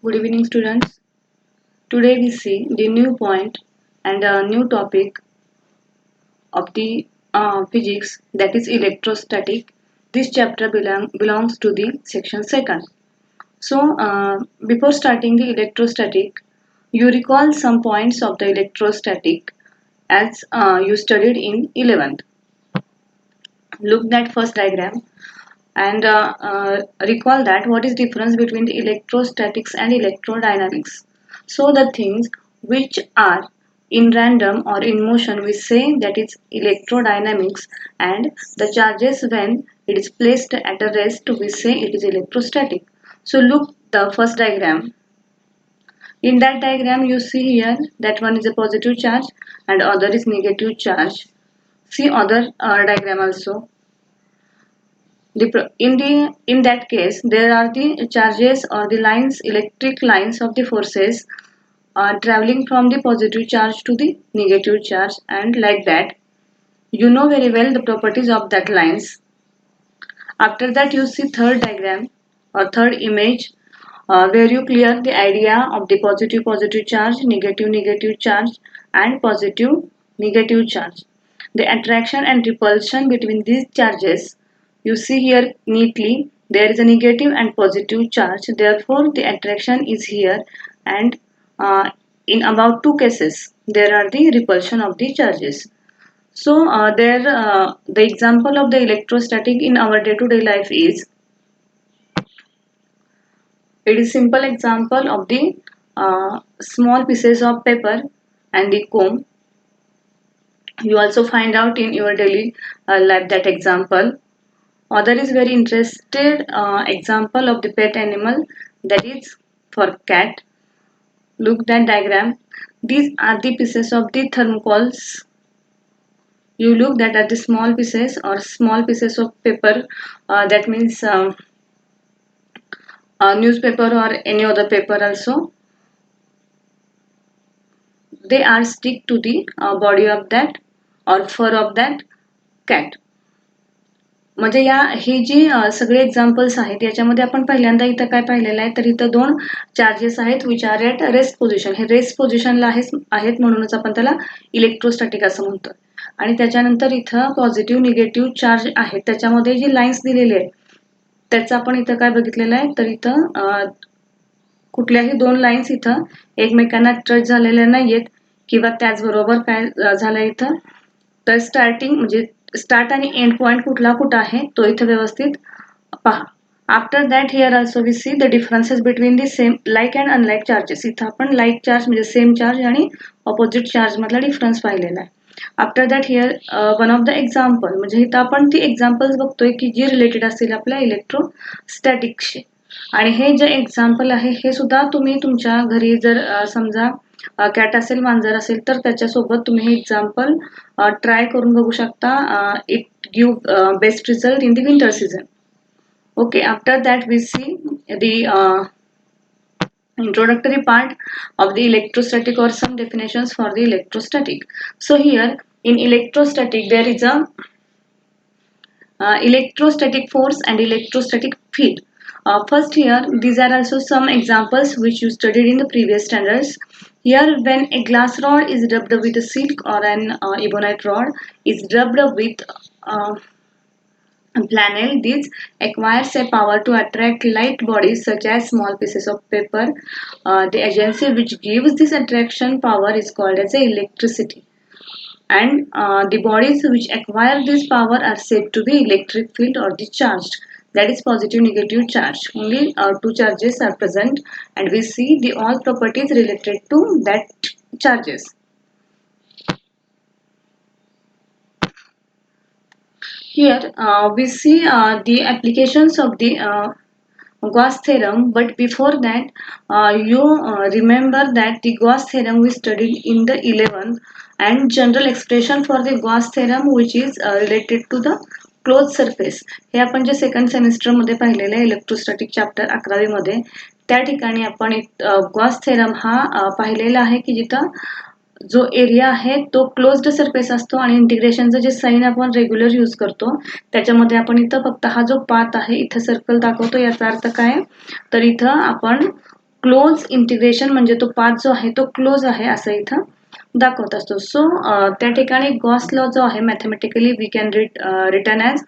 Good evening, students. Today we see the new point and a new topic of the physics, that is electrostatic. This chapter belongs to the section second. Before starting the electrostatic, you recall some points of the electrostatic as you studied in 11th. Look at first diagram and recall that what is difference between the electrostatics and electrodynamics. So the things which are in random or in motion we say that is electrodynamics, and the charges when it is placed at a rest we say it is electrostatic. So look the first diagram. In that diagram you see here that one is a positive charge and other is negative charge. See other diagram also. In that case, there are the charges or the lines, electric lines of the forces traveling from the positive charge to the negative charge, and like that. You know very well the properties of that lines. After that, you see third diagram or third image where you clear the idea of the positive charge, negative charge, and positive negative charge. The attraction and repulsion between these charges you see here neatly. There is a negative and positive charge, therefore the attraction is here, and in about two cases there are the repulsion of the charges. The example of the electrostatic in our day-to-day life is, it is simple example of the small pieces of paper and the comb. You also find out in your daily life that example. Other is very interested example of the pet animal, that is for cat. Look that diagram. These are the pieces of the thermocols. You look that are the small pieces or small pieces of paper. That means newspaper or any other paper also. They are stick to the body of that or fur of that cat. म्हणजे हे जे सगळे examples आहेत याच्यामध्ये आपण पहिल्यांदा इथं काय पाहिलेलं आहे, तर इथं दोन चार्जेस आहेत which are at rest position. हे रेस्ट पोझिशनला आहेत म्हणूनच आपण त्याला इलेक्ट्रोस्टॅटिक असं म्हणतो. आणि त्याच्यानंतर इथं पॉझिटिव्ह निगेटिव्ह चार्ज आहेत, त्याच्यामध्ये जे लाईन्स दिलेले आहेत त्याचं आपण इथं काय बघितलेलं आहे, तर इथं कुठल्याही दोन लाईन्स इथं एकमेकांना टच झालेल्या नाहीयेत, किंवा त्याचबरोबर काय झालं इथं, तर स्टार्टिंग म्हणजे स्टार्ट आणि एंड पॉइंट कुठं आहे तो इथं व्यवस्थित पहा. After that here also we see the differences between the same like and unlike charges. इथं आपण लाईक चार्ज म्हणजे सेम चार्ज आणि ऑपोजिट चार्ज मधला डिफरन्स पाहिलेला आहे. After that here one of the example, म्हणजे इथं आपण ती एक्झाम्पल्स बघतोय की जी रिलेटेड असतील आपल्या इलेक्ट्रोस्टॅटिक्सशी. आणि हे जे एक्झाम्पल आहे हे सुद्धा तुम्ही तुमच्या घरी जर समजा कॅट असेल, मांजर असेल, तर त्याच्यासोबत तुम्ही हे एक्झाम्पल ट्राय करून बघू शकता. It give best result in the winter season. Okay, after that we see the introductory part of the electrostatic or some definitions for the electrostatic. So here in electrostatic there is a electrostatic force and electrostatic field. First here, these are also some examples which you studied in the previous standards. Here, when a glass rod is rubbed with a silk or an ebonite rod is rubbed with flannel, this acquires a power to attract light bodies such as small pieces of paper. The agency which gives this attraction power is called as electricity. And the bodies which acquire this power are said to be electric field or the charged, that is positive negative charge. Only two charges are present, and we see the all properties related to that charges. Here we see the applications of the Gauss theorem, but before that you remember that the Gauss theorem we studied in the 11th, and general expression for the Gauss theorem which is related to the close surface. हे आपण जे second सेमिस्टरमध्ये पाहिलेलं आहे electrostatic chapter 11वी मध्ये, त्या ठिकाणी आपण एक गॉस थेरम हा पाहिलेला आहे की जिथं जो एरिया आहे तो क्लोज्ड सरफेस असतो आणि इंटिग्रेशनचं जे साइन आपण रेग्युलर यूज करतो त्याच्यामध्ये आपण इथं फक्त हा जो पाथ आहे इथं सर्कल दाखवतो. याचा अर्थ काय, तर इथं आपण क्लोज इंटिग्रेशन म्हणजे तो पाथ जो आहे तो क्लोज आहे असं इथं दाखवत असतो. सो त्या ठिकाणी गॉस लॉ जो आहे mathematically we can return as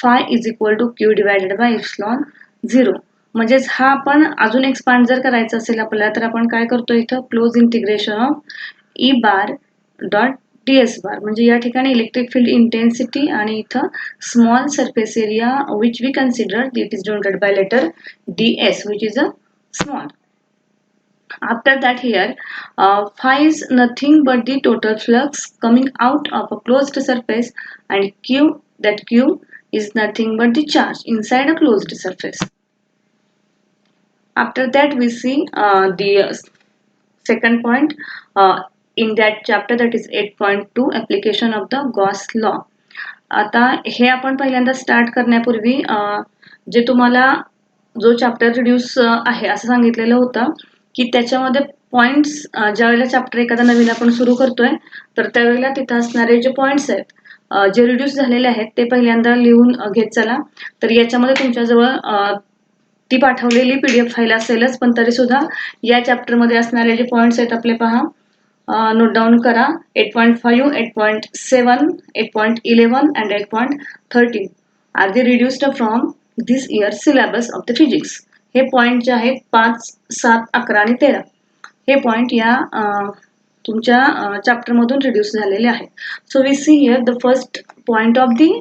phi is equal to Q divided by epsilon 0. म्हणजेच हा आपण अजून एक्सपांड जर करायचं असेल आपल्याला तर आपण काय करतो इथं close integration of E bar dot ds bar म्हणजे या ठिकाणी इलेक्ट्रिक फील्ड इंटेन्सिटी आणि इथं small surface area which we consider it is denoted by letter ds which is a small. After that here phi is nothing but the total flux coming out of a closed surface and q is nothing but the charge inside a closed surface. After that we see the second point in that chapter, that is 8.2 application of the Gauss law. आता हे आपण पहिल्यांदा start करण्यापूर्वी जे तुम्हाला जो chapter reduce आहे असं सांगितलेलं होतं की त्याच्यामध्ये पॉइंट्स ज्या वेळेला चॅप्टर एखादा नवीन आपण सुरू करतोय तर त्यावेळेला तिथं असणारे जे पॉइंट्स आहेत जे रिड्यूस झालेले आहेत ते पहिल्यांदा लिहून घेत चला. तर याच्यामध्ये तुमच्याजवळ ती पाठवलेली PDF फाईल असेलच, पण तरी सुद्धा या चॅप्टरमध्ये असणारे जे पॉइंट्स आहेत आपले पहा, नोट डाऊन करा. 8.5, 8.7, 8.11 and 8.13 are they reduced from this year syllabus of the physics. हे पॉइंट जे आहेत 5, 7, 11 आणि 13 हे पॉइंट या तुमच्या चॅप्टरमधून रिड्यूस झालेले आहेत. So we see here the first point of the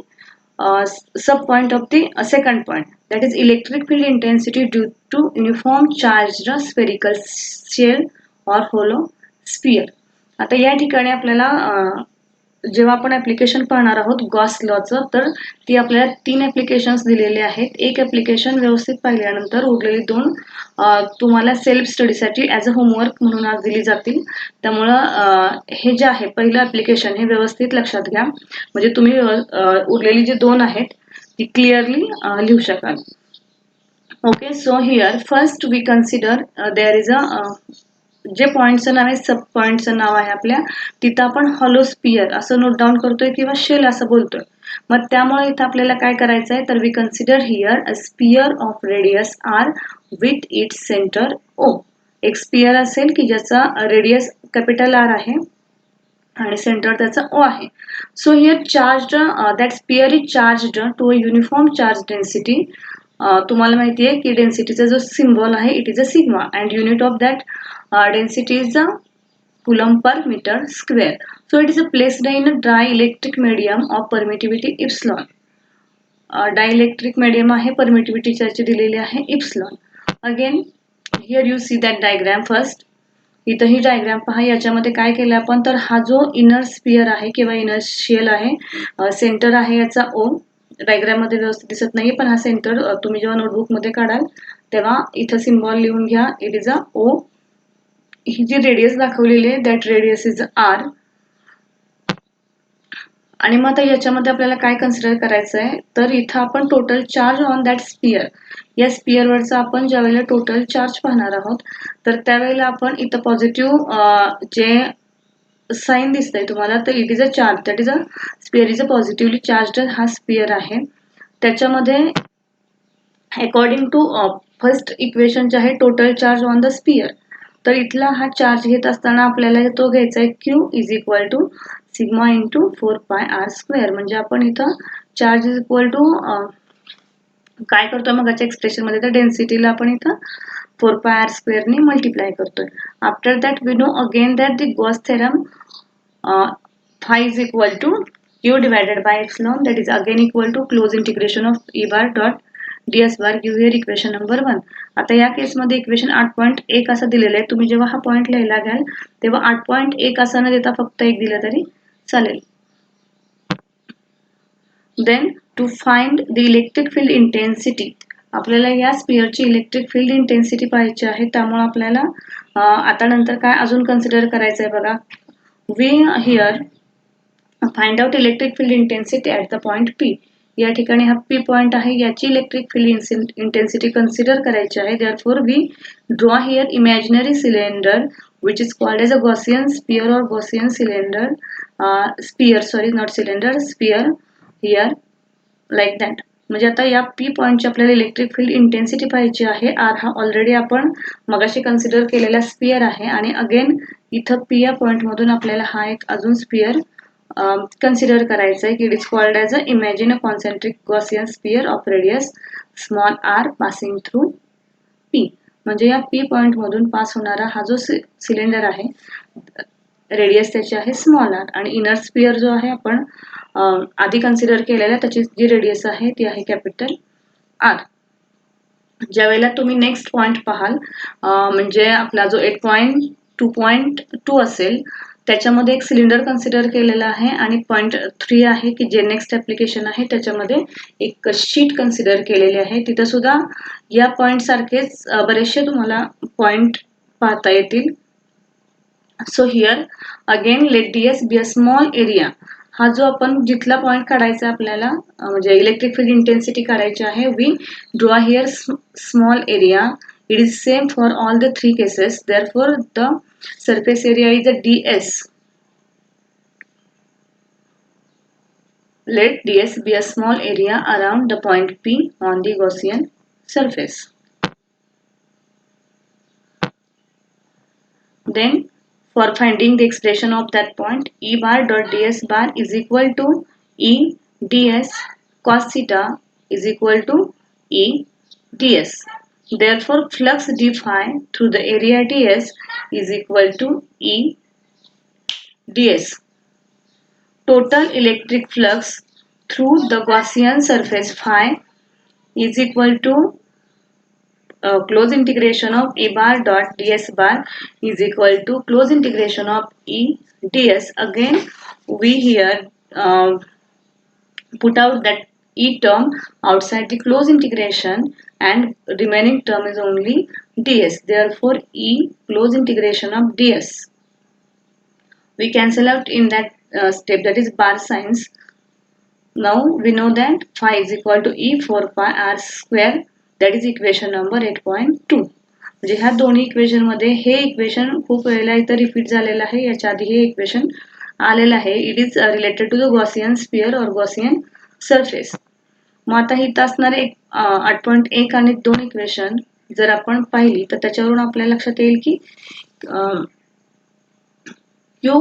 sub point of the second point, that is electric field intensity due to uniform charged spherical shell or hollow sphere. आता या ठिकाणी आपल्याला जेव्हा आपण ऍप्लिकेशन पाहणार आहोत गॉस लॉचं तर ती आपल्याला 3 ऍप्लिकेशन्स दिलेले आहेत. एक ऍप्लिकेशन व्यवस्थित पाहिल्यानंतर उरलेली 2 तुम्हाला सेल्फ स्टडीसाठी ॲज अ होमवर्क म्हणून आज दिली जातील. त्यामुळं हे जे आहे पहिलं ऍप्लिकेशन हे व्यवस्थित लक्षात घ्या म्हणजे तुम्ही उरलेली जी 2 आहेत ती क्लिअरली लिहू शकाल. Okay, so here first we consider there is a J पॉइंटचं नाव आहे सब पॉइंटचं नाव आहे आपल्या तिथं आपण हॉलो स्पियर असं नोट डाऊन करतोय किंवा शेल असं बोलतोय. मग त्यामुळे इथं आपल्याला काय करायचं आहे तर we consider here a sphere of radius R with its centre O. एक स्पियर असेल की ज्याचा रेडियस कॅपिटल आर आहे आणि सेंटर त्याचा ओ आहे. So here charge that sphere is charge to a uniform charge density. तुम्हाला माहिती आहे की डेन्सिटीचा जो सिम्बॉल आहे it is a sigma and unit of that density is the coulomb per meter square. So it is placed in a dielectric medium of permittivity epsilon. Dielectric medium आहे, permittivity त्याची दिलेली आहे epsilon. Again here you see that diagram first. इथं ही diagram पहा. याच्यामध्ये काय केलं आपण तर हा जो इनर स्पियर आहे किंवा इनर शेल आहे, सेंटर आहे याचा ओ. डायग्राम मध्ये व्यवस्थित दिसत नाही पण हा सेंटर तुम्ही जेव्हा नोटबुक मध्ये काढाल तेव्हा इथं सिम्बॉल लिहून घ्या. It is a O. ही जी रेडियस दाखवलेली आहे दॅट रेडियस इज आर. आणि मग आता याच्यामध्ये आपल्याला काय कन्सिडर करायचं आहे तर इथं आपण total charge on that sphere, या स्पियरवरचा आपण ज्या वेळेला टोटल चार्ज पाहणार आहोत तर त्यावेळेला आपण इथं पॉझिटिव्ह जे साईन दिसतंय तुम्हाला तर it is a charge, that is a sphere is a positively charge हा स्पियर आहे. त्याच्यामध्ये अकॉर्डिंग टू फर्स्ट इक्वेशन जे आहे total charge on the sphere, तर इथला हा चार्ज घेत असताना आपल्याला तो घ्यायचा आहे Q is equal to sigma into 4πr². म्हणजे आपण इथं चार्ज इज इक्वल टू काय करतोय मग एक्सप्रेशन मध्ये तर डेन्सिटीला आपण इथं 4πr² ने मल्टिप्लाय करतोय. After that we know again that the Gauss theorem phi is equal to q divided by epsilon, that is again equal to close integration of E bar dot ds bar. Give here equation number 1. आता या केसमध्ये equation 8.1 असं दिलेलं आहे. तुम्ही जेव्हा हा point लिहायला घ्याल तेव्हा 8.1 असं न देता फक्त 1 दिलं तरी चालेल. Then to find the electric field intensity, आपल्याला या स्पियरची इलेक्ट्रिक फील्ड इंटेन्सिटी पाहायची आहे. त्यामुळे आपल्याला आता नंतर काय अजून कन्सिडर करायचं आहे बघा. We here find out electric field intensity at the point P. या ठिकाणी हा पी पॉइंट आहे, याची इलेक्ट्रिक फील्ड इंटेन्सिटी कन्सिडर करायची आहे. Therefore we draw here imaginary cylinder which is called as a Gaussian sphere or Gaussian cylinder, sphere, sorry not cylinder, sphere here like that. म्हणजे आता या पी पॉईंटची आपल्याला electric field intensity पाहिजे आहे. R हा ऑलरेडी आपण मगाशी कन्सिडर केलेला स्पियर आहे आणि अगेन इथं पी या पॉईंट मधून आपल्याला हा एक अजून स्पियर कन्सिडर करायचं आहे की it is called as a imagine a concentric Gaussian sphere of radius small R passing through P. म्हणजे या पी पॉईंट मधून पास होणारा हा जो सिलेंडर आहे रेडियस त्याची आहे स्मॉल आर आणि इनर स्पियर जो आहे आपण आधी कन्सिडर केलेला त्याची जी रेडियस आहे ती आहे कॅपिटल आर. ज्या वेळेला तुम्ही नेक्स्ट पॉईंट पाहाल म्हणजे आपला जो 8.2.2 असेल त्याच्यामध्ये एक सिलेंडर कन्सिडर केलेला आहे आणि 0.3 आहे की जे नेक्स्ट ऍप्लिकेशन आहे त्याच्यामध्ये एक शीट कन्सिडर केलेली आहे. तिथं सुद्धा या पॉईंट सारखेच बरेचसे तुम्हाला पॉईंट पाहता येतील. So here again let ds be a small area. हा जो आपण जिथला पॉईंट काढायचा आपल्याला म्हणजे इलेक्ट्रिक फील्ड इंटेन्सिटी काढायची आहे. We draw here small area. It is same for all the 3 cases. Therefore the surface area is a ds. Let ds be a small area around the point P on the Gaussian surface. Then for finding the expression of that point, E bar dot ds bar is equal to E ds cos theta is equal to E ds. Therefore, flux d phi through the area ds is equal to E ds. Total electric flux through the Gaussian surface phi is equal to close integration of E bar dot ds bar is equal to close integration of E ds. Again, we here put out that E term outside the close integration and remaining term is only ds. Therefore, E close integration of ds. We cancel out in that step, that is bar signs. Now we know that phi is equal to E 4 pi r square. That is equation number 8.2. म्हणजे ह्या दोन्ही equation मध्ये हे equation खूप वेळेला इथं repeat झालेलं आहे. याच्या आधी हे इक्वेशन आलेलं आहे. It is related to the Gaussian sphere और गॉसियन सरफेस. मग आता इथं असणारे 8.1 आणि 2 इक्वेशन जर आपण पाहिली तर त्याच्यावरून आपल्याला लक्षात येईल की Q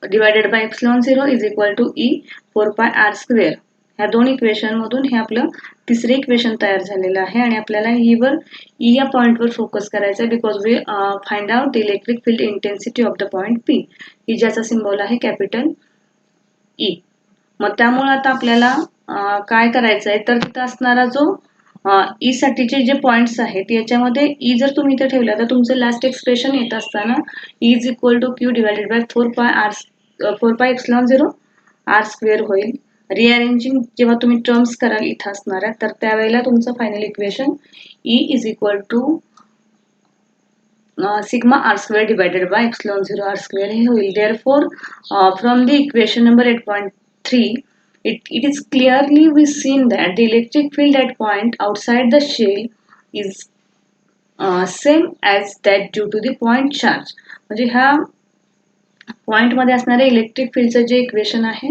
divided by epsilon 0 is equal to E 4 pi r square. ह्या दोन इक्वेशन मधून हे आपलं तिसरे इक्वेशन तयार झालेलं आहे आणि आपल्याला ई या पॉइंटवर फोकस करायचा आहे because we find out the electric field intensity of the point P की ज्याचा सिम्बॉल आहे कॅपिटल ई. मग त्यामुळे आता आपल्याला काय करायचं आहे तर तिथं असणारा जो ई साठीचे जे पॉइंट्स आहेत याच्यामध्ये ई जर तुम्ही इथे ठेवला तर तुमचं लास्ट एक्सप्रेशन येत असताना E is equal to Q divided by 4 pi epsilon 0 R square होईल. रिअरेंजिंग जेव्हा तुम्ही टर्म्स कराल इथं असणाऱ्या तर त्यावेळेला तुमचं final equation E is equal to sigma r square divided by epsilon 0 r square हे होईल. Therefore, from the equation number 8.3, it is clearly we seen that the electric field at point outside the shell is same as that due to the point charge. म्हणजे ह्या point मध्ये असणारे electric फील्डचं जे equation आहे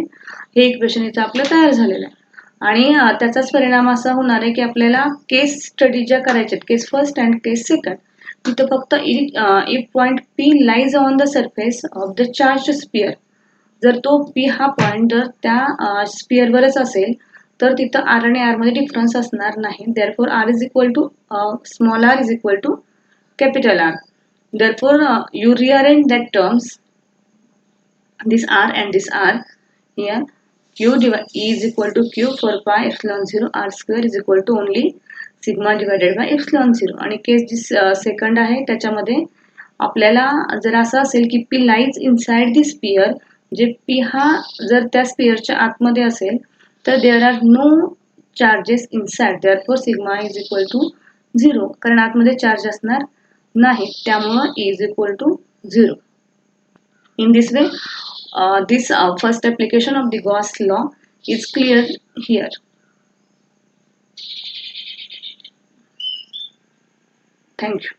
हे equation इथं आपलं तयार झालेलं आहे आणि त्याचाच परिणाम असा होणार आहे की आपल्याला केस स्टडी ज्या करायच्यात case first and case second तिथं फक्त if point P lies on the surface of the charge sphere जर तो पी हा पॉइंट जर त्या स्पियरवरच असेल तर तिथं आर आणि आर मध्ये डिफरन्स असणार नाही. Therefore R is equal to small R is equal to capital R. Therefore you rearrange that terms this r and this r here. Q E is equal to Q 4 pi epsilon 0 r square is equal to only sigma divided by epsilon 0. आणि केस जी second आहे त्याच्यामध्ये आपल्याला जर असं असेल की P lies inside the sphere जे P हा जर त्या स्पियरच्या आतमध्ये असेल तर there are no charges inside. Therefore sigma is equal to 0 कारण आतमध्ये चार्ज असणार नाही त्यामुळे E is equal to 0. In this way, this first application of the Gauss law is clear here. Thank you.